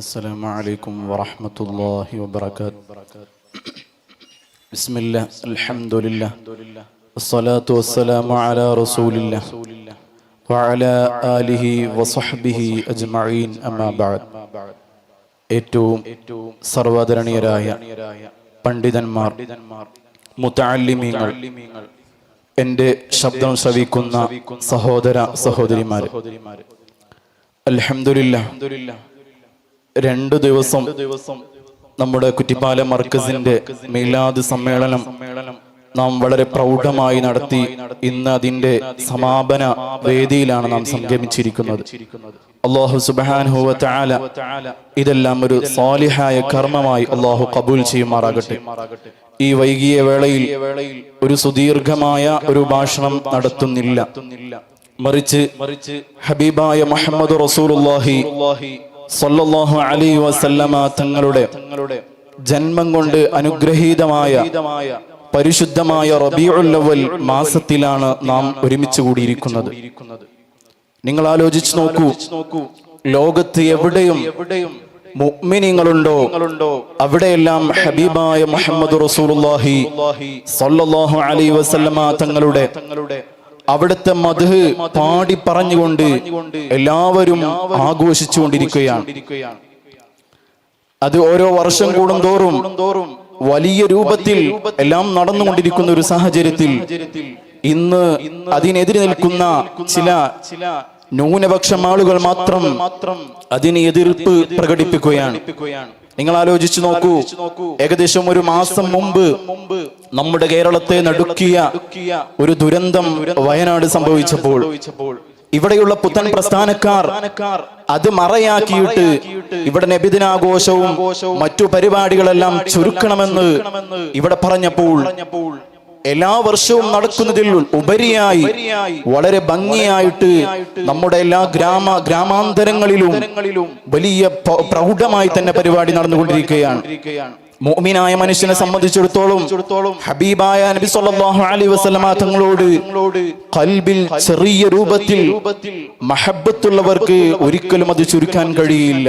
السلام عليكم ورحمة الله وبركاته. بسم الله الحمد لله والصلاة والسلام على رسول الله وعلى آله وصحبه أجمعين أما بعد. ഏറ്റവും സർവ്വദരണീയരായ പണ്ഡിതന്മാർ, മുതഅല്ലിമീങ്ങൾ, എൻ്റെ ശബ്ദം ശ്രവിക്കുന്ന സഹോദര സഹോദരിമാർ, അൽഹംദുലില്ലാഹ് 2 ദിവസം നമ്മുടെ കുറ്റിപ്പാലം മർക്കസിന്റെ മീലാദ് സമ്മേളനം നാം വളരെ പ്രൗഢമായി നടത്തി. ഇന്ന് അതിന്റെ സമാപന വേദിയിലാണ് നാം സംഗമിച്ചിരിക്കുന്നത്. അല്ലാഹു സുബ്ഹാനഹു വ തആല ഇതെല്ലാം ഒരു സാലിഹായ കർമ്മമായി അല്ലാഹു ഖബൂൽ ചെയ്യുമാറാകട്ടെ. ഈ വൈകിയ വേളയിൽ ഒരു സുദീർഘമായ ഒരു ഭാഷണം നടത്തുന്നില്ല, മറിച്ച് ഹബീബായ മുഹമ്മദ് റസൂലുള്ളാഹി സല്ലല്ലാഹു അലൈഹി വസല്ലമ തങ്ങളുടെ ജന്മം കൊണ്ട് അനുഗ്രഹീതമായ പരിശുദ്ധമായ റബീഉൽ അവ്വൽ മാസത്തിലാണ് നാം ഒരുമിച്ച് കൂടിയിരിക്കുന്നത്. നിങ്ങൾ ആലോചിച്ച് നോക്കൂ, ലോകത്ത് എവിടെയും മുഅ്മിനീങ്ങളുണ്ടോ അവിടെയെല്ലാം ഹബീബായ മുഹമ്മദ് റസൂലുള്ളാഹി സല്ലല്ലാഹു അലൈഹി വസല്ലമ തങ്ങളുടെ അവിടുത്തെ മദ്ഹ് പാടി പറഞ്ഞുകൊണ്ട് എല്ലാവരും ആഘോഷിച്ചുകൊണ്ടിരിക്കുകയാണ്. അത് ഓരോ വർഷം കൂടുന്തോറും വലിയ രൂപത്തിൽ എല്ലാം നടന്നുകൊണ്ടിരിക്കുന്ന ഒരു സാഹചര്യത്തിൽ ഇന്ന് അതിനെതിരെ നിൽക്കുന്ന ചില ന്യൂനപക്ഷം ആളുകൾ മാത്രം അതിന് എതിർപ്പ് പ്രകടിപ്പിക്കുകയാണ്. നിങ്ങൾ ആലോചിച്ചു നോക്കൂ, ഏകദേശം ഒരു മാസം മുമ്പ് നമ്മുടെ കേരളത്തെ നടുക്കിയ ഒരു ദുരന്തം വയനാട് സംഭവിച്ചപ്പോൾ ഇവിടെയുള്ള പുത്തൻ പ്രസ്ഥാനക്കാർ അത് മറയാക്കിയിട്ട് ഇവിടെ നബിദിനാഘോഷവും മറ്റു പരിപാടികളെല്ലാം ചുരുക്കണമെന്ന് ഇവിടെ പറഞ്ഞപ്പോൾ എല്ലാ വർഷവും നടക്കുന്നതിൽ ഉപരിയായി വളരെ ഭംഗിയായിട്ട് നമ്മുടെ എല്ലാ ഗ്രാമാന്തരങ്ങളിലും വലിയ പ്രൗഢമായി തന്നെ പരിപാടി നടന്നുകൊണ്ടിരിക്കുകയാണ്. മുഅ്മിനായ മനുഷ്യനെ സംബന്ധിച്ചിടത്തോളം ഹബീബായ നബി സല്ലല്ലാഹു അലൈഹി വസല്ലമ തങ്ങളോട് ഖൽബിൽ ചെറിയ രൂപത്തിൽ മഹബ്ബത്തുള്ളവർക്ക് ഒരിക്കലും അത് ചുരുക്കാൻ കഴിയില്ല.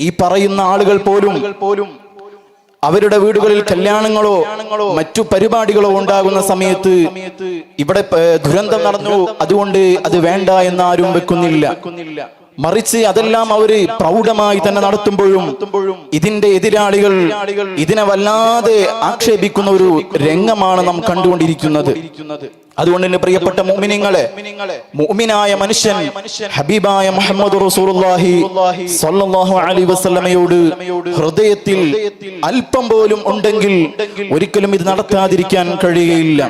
ഈ പറയുന്ന ആളുകൾ പോലും അവരുടെ വീടുകളിൽ കല്യാണങ്ങളോ മറ്റു പരിപാടികളോ ഉണ്ടാകുന്ന സമയത്ത് ഇവിടെ ദുരന്തം നടന്നു, അതുകൊണ്ട് അത് വേണ്ട എന്ന് ആരും വെക്കുന്നില്ല. മറിച്ച് അതെല്ലാം അവര് പ്രൗഢമായി തന്നെ നടത്തുമ്പോഴും ഇതിന്റെ എതിരാളികൾ ഇതിനെ വല്ലാതെ ആക്ഷേപിക്കുന്ന ഒരു രംഗമാണ് നാം കണ്ടുകൊണ്ടിരിക്കുന്നത്. അതുകൊണ്ട് തന്നെ പ്രിയപ്പെട്ട മുഅ്മിനീങ്ങളെ, മുഅ്മിനായ മനുഷ്യൻ ഹബീബായ മുഹമ്മദ് റസൂലുള്ളാഹി സ്വല്ലല്ലാഹു അലൈഹി വസല്ലമയോട് ഹൃദയത്തിൽ അല്പം പോലും ഉണ്ടെങ്കിൽ ഒരിക്കലും ഇത് നടത്താതിരിക്കാൻ കഴിയുകയില്ല.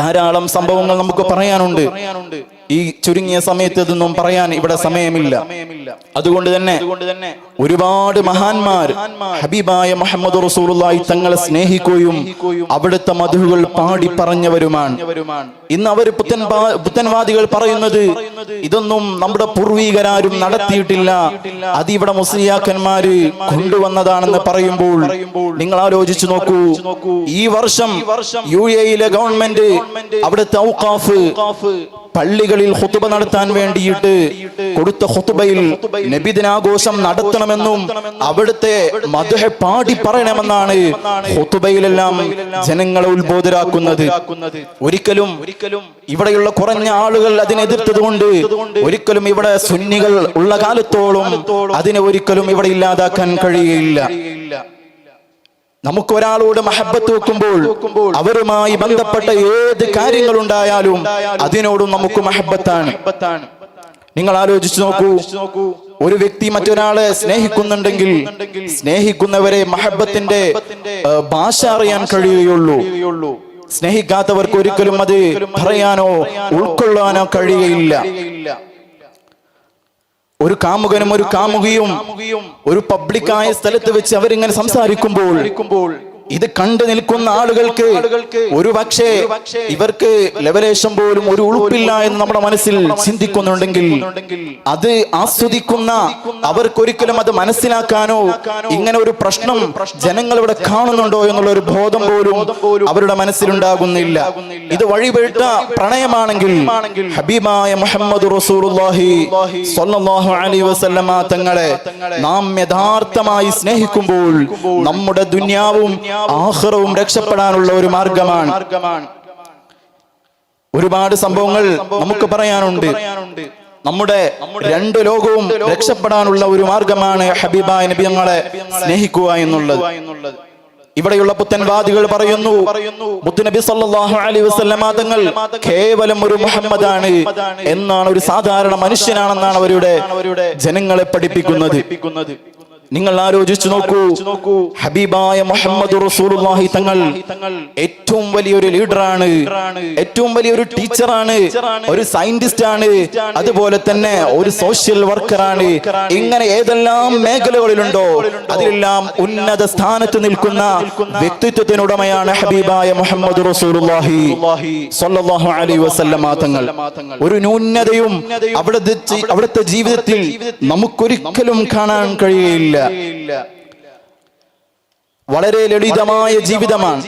ധാരാളം സംഭവങ്ങൾ നമുക്ക് പറയാനുണ്ട്. ഈ ചുരുങ്ങിയ സമയത്ത് ഇതൊന്നും പറയാൻ ഇവിടെ സമയമില്ല. അതുകൊണ്ട് തന്നെ ഒരുപാട് മഹാന്മാർ ഹബീബായ മുഹമ്മദ് റസൂലുള്ളാഹി തങ്ങളെ സ്നേഹിക്കുകയും അവിടുത്തെ മദ്ഹുകൾ പാടി പറഞ്ഞവരുമാണ്. ഇന്ന് അവർ പുത്തൻവാദികൾ പറയുന്നത് ഇതൊന്നും നമ്മുടെ പൂർവീകരാരും നടത്തിയിട്ടില്ല, അത് ഇവിടെ മുസ്ലിയാക്കന്മാര് കൊണ്ടുവന്നതാണെന്ന് പറയുമ്പോൾ നിങ്ങൾ ആലോചിച്ചു നോക്കൂ, ഈ വർഷം UAE ഗവൺമെന്റ് അവിടുത്തെ ഔഖാഫ് പള്ളികളിൽ ഖുതുബ നടത്താൻ വേണ്ടിയിട്ട് കൊടുത്ത ഖുതുബയിൽ നബിദിനാഘോഷം നടത്തണമെന്നും അവിടുത്തെ മദ്ഹ് പാടി പറയണമെന്നാണ് ഖുതുബയിലെല്ലാം ജനങ്ങളെ ഉത്ബോധരാക്കുന്നത്. ഒരിക്കലും ഇവിടെയുള്ള കുറഞ്ഞ ആളുകൾ അതിനെതിർത്തത് കൊണ്ട് ഒരിക്കലും ഇവിടെ സുന്നികൾ ഉള്ള കാലത്തോളം അതിനെ ഒരിക്കലും ഇവിടെ ഇല്ലാതാക്കാൻ കഴിയുകയില്ല. നമുക്ക് ഒരാളോട് മഹബ്ബത്ത് വെക്കുമ്പോൾ അവരുമായി ബന്ധപ്പെട്ട ഏത് കാര്യങ്ങളുണ്ടായാലും അതിനോടും നമുക്ക് മഹബ്ബത്താണ്. നിങ്ങൾ ആലോചിച്ചു നോക്കൂ, ഒരു വ്യക്തി മറ്റൊരാളെ സ്നേഹിക്കുന്നുണ്ടെങ്കിൽ സ്നേഹിക്കുന്നവരെ മഹബ്ബത്തിന്റെ ഭാഷ അറിയാൻ കഴിയുകയുള്ളൂ. സ്നേഹിക്കാത്തവർക്ക് ഒരിക്കലും അത് പറയാനോ ഉൾക്കൊള്ളാനോ കഴിയുകയില്ല. ഒരു കാമുകനും ഒരു കാമുകിയും ഒരു പബ്ലിക്കായ സ്ഥലത്ത് വെച്ച് അവരിങ്ങനെ സംസാരിക്കുമ്പോൾ ഇത് കണ്ടു നിൽക്കുന്ന ആളുകൾക്ക് ഒരു പക്ഷേ ഇവർക്ക് ലവലേശം പോലും ഒരു ഉളുപ്പില്ല എന്ന് നമ്മുടെ മനസ്സിൽ ചിന്തിക്കുന്നുണ്ടെങ്കിൽ അത് ആസ്വദിക്കുന്ന അവർക്കൊരിക്കലും അത് മനസ്സിലാക്കാനോ ഇങ്ങനെ ഒരു പ്രശ്നം ജനങ്ങൾ ഇവിടെ കാണുന്നുണ്ടോ എന്നുള്ള ഒരു ബോധം പോലും അവരുടെ മനസ്സിലുണ്ടാകുന്നില്ല. ഇത് വഴിപെട്ട പ്രണയമാണെങ്കിൽ ഹബീബായ മുഹമ്മദ് റസൂലുള്ളാഹി സ്വല്ലല്ലാഹു അലൈഹി വസല്ലമ തങ്ങളെ നാം യഥാർത്ഥമായി സ്നേഹിക്കുമ്പോൾ നമ്മുടെ ദുനിയാവും ആഖിറവും രക്ഷപ്പെടാനുള്ള ഒരു മാർഗമാണ്. ഒരുപാട് സംഭവങ്ങൾ നമുക്ക് പറയാനുണ്ട്. നമ്മുടെ രണ്ട് ലോകവും രക്ഷപ്പെടാനുള്ള ഒരു മാർഗമാണ് ഹബീബായ നബി തങ്ങളെ സ്നേഹിക്കുക എന്നുള്ളത്. ഇവിടെയുള്ള പുത്തൻവാദികൾ പറയുന്നു മുത്തുനബി സല്ലല്ലാഹു അലൈഹി വസല്ലമ തങ്ങൾ കേവലം ഒരു മുഹമ്മദാണ് എന്നാണ്, ഒരു സാധാരണ മനുഷ്യനാണെന്നാണ് അവരുടെ ജനങ്ങളെ പഠിപ്പിക്കുന്നത്. നിങ്ങൾ ആലോചിച്ചു നോക്കൂ, ഹബീബായ മുഹമ്മദ് റസൂലുള്ളാഹി തങ്ങൾ ഏറ്റവും വലിയൊരു ലീഡറാണ്, ഏറ്റവും വലിയൊരു ടീച്ചറാണ്, ഒരു സയന്റിസ്റ്റ് ആണ്, അതുപോലെ തന്നെ ഒരു സോഷ്യൽ വർക്കറാണ്. ഇങ്ങനെ ഏതെല്ലാം മേഖലകളിലുണ്ടോ അതിലെല്ലാം ഉന്നത സ്ഥാനത്ത് നിൽക്കുന്ന വ്യക്തിത്വത്തിനുടമയാണ് ഹബീബായ മുഹമ്മദ് റസൂലുള്ളാഹി സ്വല്ലല്ലാഹു അലൈഹി വസല്ലമ തങ്ങൾ. ഒരു ന്യൂനതയും അവിടുത്തെ ജീവിതത്തിൽ നമുക്കൊരിക്കലും കാണാൻ കഴിയില്ല. വളരെ ലളിതമായ ജീവിതമാണ്.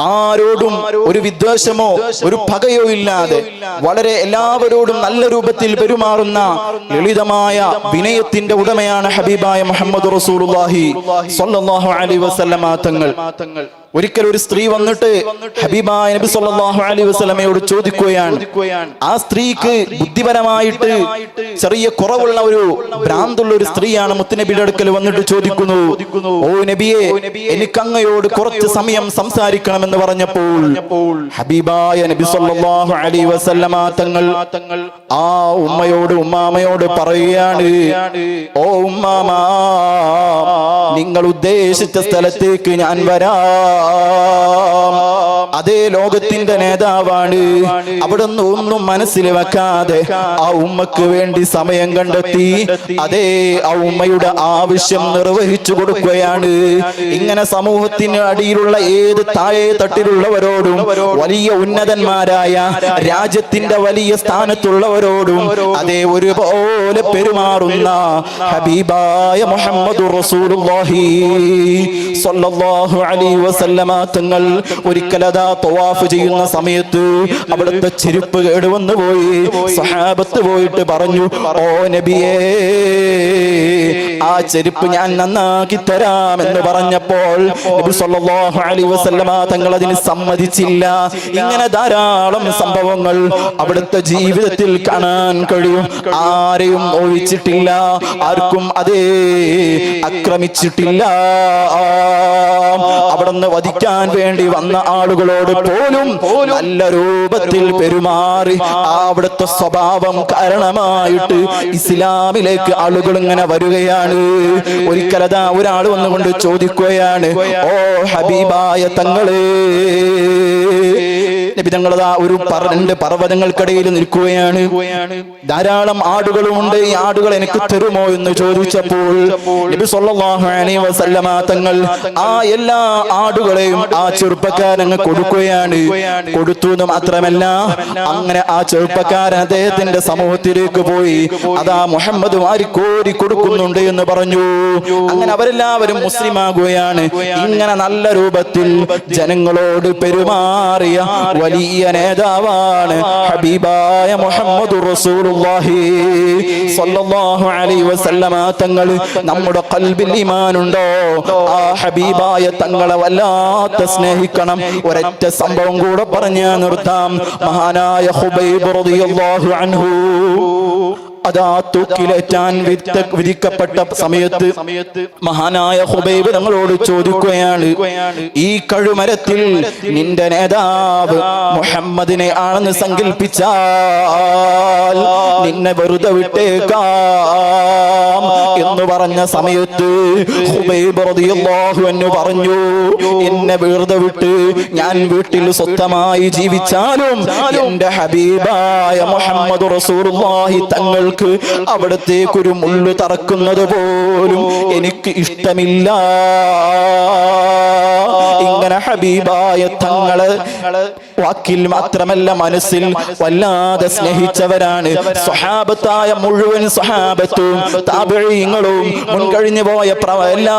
ആരോടും ഒരു വിദ്വേഷമോ ഒരു പകയോ ഇല്ലാതെ വളരെ എല്ലാവരോടും നല്ല രൂപത്തിൽ പെരുമാറുന്ന ലളിതമായ വിനയത്തിന്റെ ഉടമയാണ് ഹബീബായ മുഹമ്മദ് റസൂലുള്ളാഹി സ്വല്ലല്ലാഹു അലൈഹി വസല്ലമ തങ്ങൾ. ഒരിക്കൽ ഒരു സ്ത്രീ വന്നിട്ട് ഹബീബായ നബി സല്ലല്ലാഹു അലൈഹി വസല്ലമയോട് ചോദിക്കുകയാണ്. ആ സ്ത്രീക്ക് ബുദ്ധിപരമായിട്ട് ചെറിയ കുറവുള്ള ഒരു ഭ്രാന്തുള്ള ഒരു സ്ത്രീയാണ്. മുത്തുനബിയുടെ അടുക്കൽ വന്നിട്ട് ചോദിക്കുന്നു, ഓ നബിയെ, എനിക്ക് അങ്ങയോട് കുറച്ച് സമയം സംസാരിക്കണമെന്ന് പറഞ്ഞപ്പോൾ ഹബീബായ നബി സല്ലല്ലാഹു അലൈഹി വസല്ലമ തങ്ങൾ ആ ഉമ്മാമയോട് പറയുകയാണ്, ഓ ഉമ്മാമ, നിങ്ങൾ ഉദ്ദേശിച്ച സ്ഥലത്തേക്ക് ഞാൻ വരാം. അതേ ലോകത്തിന്റെ നേതാവാണ്. അവിടുന്ന് ഒന്നും മനസ്സിൽ വെക്കാതെ ആ ഉമ്മക്ക് വേണ്ടി സമയം കണ്ടെത്തി അതേ ആ ഉമ്മയുടെ ആവശ്യം നിർവഹിച്ചു കൊടുക്കുകയാണ്. ഇങ്ങനെ സമൂഹത്തിന് അടിയിലുള്ള ഏത് താഴെ തട്ടിലുള്ളവരോടും വലിയ ഉന്നതന്മാരായ രാജ്യത്തിന്റെ വലിയ സ്ഥാനത്തുള്ളവരോടും അതേ ഒരുപോലെ പെരുമാറുന്ന ഹബീബായ മുഹമ്മദ് റസൂലുള്ളാഹി സ്വല്ലല്ലാഹു അലൈഹി വസല്ലമ തങ്ങൾ ഒരിക്കലതാ തവാഫ് ചെയ്യുന്ന സമയത്ത് അവിടുത്തെ ചെരുപ്പ് കേടുവന്നു പോയി. സഹാബത്ത് പോയിട്ട് പറഞ്ഞു, ഓ നബിയേ, ആ ചെരുപ്പ് ഞാൻ നന്നാക്കി തരാം എന്ന് പറഞ്ഞപ്പോൾ നബി സല്ലല്ലാഹു അലൈഹി വസല്ലമ തങ്ങൾ അതിന് സമ്മതിച്ചില്ല. ഇങ്ങനെ ധാരാളം സംഭവങ്ങൾ അവിടുത്തെ ജീവിതത്തിൽ കാണാൻ കഴിയും. ആരെയും ഒഴിച്ചിട്ടില്ല, ആർക്കും അതേ ആക്രമിച്ചിട്ടില്ല. അവിടുന്ന് വധിക്കാൻ വേണ്ടി വന്ന ആളുകളോട് പോലും നല്ല രൂപത്തിൽ പെരുമാറി അവിടുത്തെ സ്വഭാവം കാരണമായിട്ട് ഇസ്ലാമിലേക്ക് ആളുകൾ ഇങ്ങനെ വരികയാണ്. ഒരിക്കലതാ ഒരാൾ വന്നുകൊണ്ട് ചോദിക്കുകയാണ്, ഓ ഹബീബായ തങ്ങളെ, നബി തങ്ങളതാ ഒരു രണ്ട് പർവ്വതങ്ങൾക്കിടയിൽ നിൽക്കുകയാണ്. ധാരാളം ആടുകളുമുണ്ട്. ഈ ആടുകൾ എനിക്ക് തരുമോ എന്ന് ചോദിച്ചപ്പോൾ നബി സല്ലല്ലാഹു അലൈഹി വസല്ലമ തങ്ങൾ ആ എല്ലാ ആടുകളെയും ആ ചെറുപ്പക്കാരന് കൊടുക്കുകയാണ്. കൊടുത്തു എന്ന് മാത്രമല്ല, അങ്ങനെ ആ ചെറുപ്പക്കാരൻ അദ്ദേഹത്തിന്റെ സമൂഹത്തിലേക്ക് പോയി അതാ മുഹമ്മദ് വാരിക്കോരി കൊടുക്കുന്നുണ്ട് എന്ന് പറഞ്ഞു. അങ്ങനെ അവരെല്ലാവരും മുസ്ലിം ആകുകയാണ്. ഇങ്ങനെ നല്ല രൂപത്തിൽ ജനങ്ങളോട് പെരുമാറിയ വലിയ നേതാവാണ് ഹബീബായ മുഹമ്മദ് റസൂലുള്ളാഹി സ്വല്ലല്ലാഹു അലൈഹി വസല്ലമ തങ്ങൾ. നമ്മുടെ ഖൽബിൽ ഈമാനുണ്ടോ? ആ ഹബീബായ തങ്ങളെ വല്ലാത്ത സ്നേഹിക്കണം. ഒരൊറ്റ സംഭവം കൂടെ പറഞ്ഞു നിർത്താം. മഹാനായ ഖുബൈബ് റളിയല്ലാഹു അൻഹു അതാ തൂക്കിലേറ്റാൻ വിധിക്കപ്പെട്ട സമയത്ത് മഹാനായ ഖുബൈബ് തങ്ങളോട് ചോദിക്കുകയാണ്, ഈ കഴുമരത്തിൽ നിന്റെ നേതാവ് മുഹമ്മദിനെ ആണെന്ന് സങ്കല്പിച്ചാൽ നിന്നെ വെറുതെ വിട്ടേക്കാം എന്ന് പറഞ്ഞ പറഞ്ഞ സമയത്ത് ഖുബൈബ് റളിയല്ലാഹു അൻഹു പറഞ്ഞു, എന്നെ വെറുതെ വിട്ട് ഞാൻ വീട്ടിൽ സ്വസ്ഥമായി ജീവിച്ചാലും എന്റെ ഹബീബായ മുഹമ്മദ് റസൂലുള്ളാഹി തങ്ങൾക്ക് അവിടത്തേക്ക് ഒരു മുള്ളു തറക്കുന്നത് പോലും എനിക്ക് ഇഷ്ടമില്ല. ഇങ്ങനെ ഹബീബായ തങ്ങള് വാക്കിൽ മാത്രമല്ല മനസ്സിൽ വല്ലാതെ സ്നേഹിച്ചവരാണ്. സ്വഹാബത്തായ മുഴുവൻ സ്വഹാബത്തും താബഈങ്ങളും മുൻകഴിഞ്ഞു പോയ എല്ലാ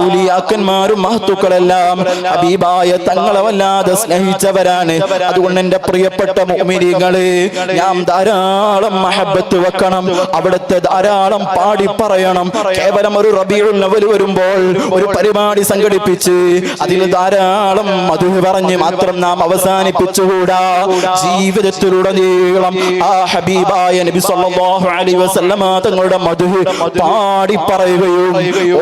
ഔലിയാക്കന്മാരും മഹത്തുക്കളെല്ലാം ഹബീബായ തങ്ങളെ വല്ലാതെ സ്നേഹിച്ചവരാണ്. അതുകൊണ്ട് എന്റെ പ്രിയപ്പെട്ട മുഅ്മിനീങ്ങളെ, നാം ധാരാളം മഹബത്ത് വെക്കണം, അവിടുത്തെ ധാരാളം പാടി പറയണം. കേവലം ഒരു റബീഉൽ അവ്വൽ വരുമ്പോൾ ഒരു പരിപാടി സംഘടിപ്പിച്ച് അതിൽ ധാരാളം മദ്ഹ് പറഞ്ഞ് മാത്രം നാം അവസാനിപ്പിച്ചുകൂടാ. ജീവിതത്തിലുടനീളം ആ ഹബീബായ നബി സല്ലല്ലാഹു അലൈഹി വസല്ലമ തങ്ങളുടെ മദ്ഹ് പാടി പറയുകയും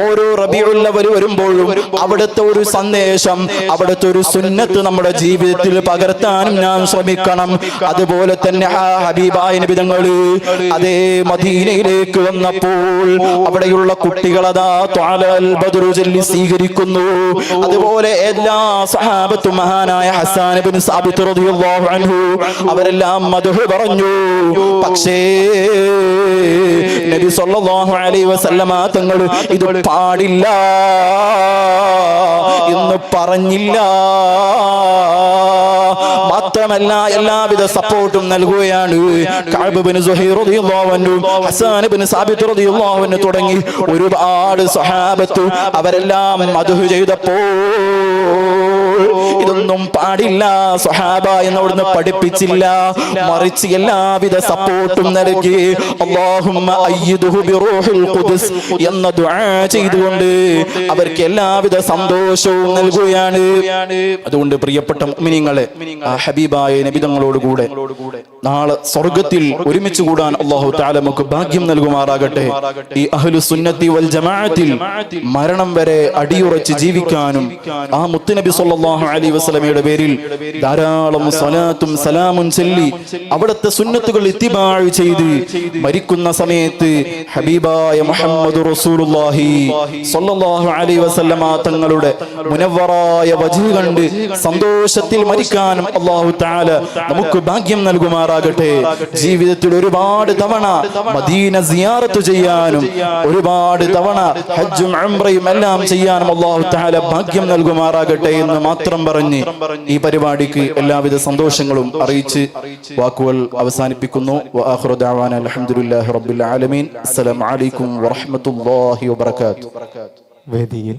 ഓരോ റബീഉൽ അവ്വൽ വരുമ്പോഴും അവിടുത്തെ ഒരു സന്ദേശം, അവിടുത്തെ ഒരു സുന്നത്ത് നമ്മുടെ ജീവിതത്തിൽ പകർത്താനും നാം ശ്രമിക്കണം. അതുപോലെ തന്നെ ആ ഹബീബായ നബി തങ്ങൾ അതേ മദീനയിലേക്ക് വന്നപ്പോൾ അവിടെയുള്ള കുട്ടികളതാ ത്വാലൽ ബദ്റു ചൊല്ലി സ്വീകരിക്കുന്നു. അതുപോലെ എല്ലാ സഹാബത്തും മഹാനായ ഹസ്സാൻ ഇബ്നു സാബിത്ത് റളിയല്ലാഹു അൻഹു അവരെല്ലാം മദ്ഹ് പറഞ്ഞു. പക്ഷേ നബി സല്ലല്ലാഹു അലൈഹി വസല്ലമ തങ്ങൾ ഇത് പാടില്ല എന്ന് പറഞ്ഞില്ല. മാത്രമല്ല എല്ലാവിധ സപ്പോർട്ടും നൽകുകയാണ്. കഅബ് ഇബ്നു സുഹൈർ റളിയല്ലാഹു അൻഹു, ഹസ്സാൻ ഇബ്നു സാബിത്ത് റളിയല്ലാഹു അൻഹു തുടങ്ങി ഒരുപാട് സ്വഹാബത്ത് അവരെല്ലാം മദ്ഹ് ചെയ്തപ്പോൾ ഇതൊന്നും പാടില്ല സ്വഹാബ എന്നോടൊന്ന് പഠിപ്പിച്ചില്ല. മറിച്ച് എല്ലാവിധ സപ്പോർട്ടും നൽകി അല്ലാഹുമ്മ അയ്യിദ്ഹു ബിറൂഹിൽ ഖുദ്സ് എന്ന ദുആ ചെയ്തുകൊണ്ട് അവർക്ക് എല്ലാവിധ സന്തോഷവും നൽകുകയാണ്. അതുകൊണ്ട് പ്രിയപ്പെട്ട മുഅ്മിനീങ്ങളെ, ആ ഹബീബായ നബി തങ്ങളോട് കൂടെ നാളെ സ്വർഗ്ഗത്തിൽ ഒരുമിച്ച് കൂടാൻ അല്ലാഹു തആല നമുക്ക് ഭാഗ്യം നൽകുമാറാകട്ടെ. ഈ അഹ്ലുസ് സുന്നത്തി വൽ ജമാഅത്തിൽ മരണം വരെ അടിയുറച്ച് ജീവിക്കാനും ആ മുത്തുനബി സല്ലല്ലാഹു അലൈഹി വസല്ലമയുടെ പേരിൽ ധാരാളം സ്വലാത്തും സലാമും ചൊല്ലി അവിടുത്തെ സുന്നത്തുകൾ ഇത്തിബാഅ് ചെയ്ത് മരിക്കുന്ന സമയത്ത് ഹബീബായ മുഹമ്മദ് റസൂലുള്ളാഹി സ്വല്ലല്ലാഹു അലൈഹി വസല്ലമ തങ്ങളുടെ മുനവ്വറായ വജ്ഹ് കണ്ട് സന്തോഷത്തിൽ മരിക്കാനും അല്ലാഹു തആല നമുക്ക് ഭാഗ്യം നൽകുമാറാകട്ടെ. ജീവിതത്തിൽ ഒരുപാട് തവണ മദീന സിയാറത്ത് ചെയ്യാനും ഒരുപാട് തവണ ഹജ്ജും ഉംറയും എല്ലാം ചെയ്യാനും അല്ലാഹു തആല ഭാഗ്യം നൽകുമാറാകട്ടെ എന്ന് മാത്രം പറഞ്ഞ് ഈ പരിപാടിക്ക് എല്ലാവിധ സന്തോഷങ്ങളും അറിയിച്ച് വാക്കുകൾ അവസാനിപ്പിക്കുന്നു. വആഖിറു ദഅവാന അൽഹംദുലില്ലാഹി റബ്ബിൽ ആലമീൻ. അസ്സലാമു അലൈക്കും വറഹ്മത്തുള്ളാഹി വബറകാതുഹു. വേദിയിൽ